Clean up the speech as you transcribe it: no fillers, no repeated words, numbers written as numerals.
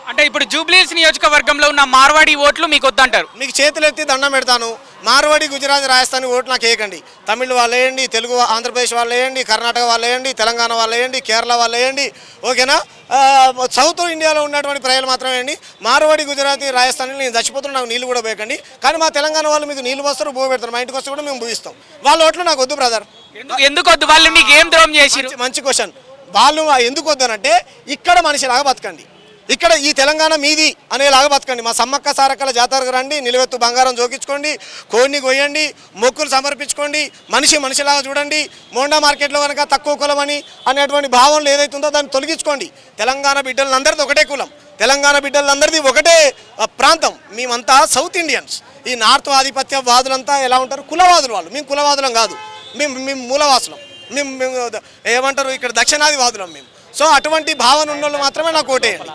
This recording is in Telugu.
అంటే ఇప్పుడు జూబ్లీహిల్స్ నియోజకవర్గంలో ఉన్న మార్వాడి ఓట్లు మీకు వద్దంటారు. మీకు చేతులెత్తి దండం పెడతాను. మార్వాడి, గుజరాత్, రాజస్థాన్ ఓట్లు నాకు వేయకండి. తమిళ వాళ్ళు వేయండి, తెలుగు ఆంధ్రప్రదేశ్ వాళ్ళు వేయండి, కర్ణాటక వాళ్ళు వేయండి, తెలంగాణ వాళ్ళు వేయండి, కేరళ వాళ్ళు వేయండి, ఓకేనా. సౌత్ ఇండియాలో ఉన్నటువంటి ప్రజలు మాత్రమే వేయండి. మార్వాడి, గుజరాత్, రాజస్థాన్ నేను చచ్చిపోతున్నా, నాకు నీళ్ళు కూడా పోయకండి. కానీ మా తెలంగాణ వాళ్ళు మీకు నీళ్ళు పోస్తారు, భూ పెడతారు. మా ఇంటికి వస్తే కూడా మేము భూయిస్తాం. వాళ్ళ ఓట్లు నాకు వద్దు బ్రదర్. ఎందుకు వద్దు? వాళ్ళు మీకు ఏం ద్రోహం చేసిరు? మంచి క్వశ్చన్. వాళ్ళు ఎందుకు వద్దనంటే ఇక్కడ మనిషిలాగా బతకండి, ఇక్కడ ఈ తెలంగాణ మీది అనేలాగా బతకండి. మా సమ్మక్క సారక్కల జాతరకు రండి, నిలువెత్తు బంగారం జోకించుకోండి, కోడిని కొయ్యండి, మొక్కులు సమర్పించుకోండి, మనిషిలాగా చూడండి. మోండా మార్కెట్లో కనుక తక్కువ కులం అనేటువంటి భావనలు ఏదైతుందో దాన్ని తొలగించుకోండి. తెలంగాణ బిడ్డలందరిది ఒకటే కులం, తెలంగాణ బిడ్డలందరిది ఒకటే ప్రాంతం. మేమంతా సౌత్ ఇండియన్స్. ఈ నార్త్ ఆధిపత్య వాదులంతా ఎలా ఉంటారు? కులవాదులు వాళ్ళు. మేము కులవాదులం కాదు, మేము మూలవాసులం. మేము ఏమంటారు ఇక్కడ దక్షిణాది వాదులం మేము. సో అటువంటి భావన ఉన్న వాళ్ళు మాత్రమే నాకు ఓటేయండి.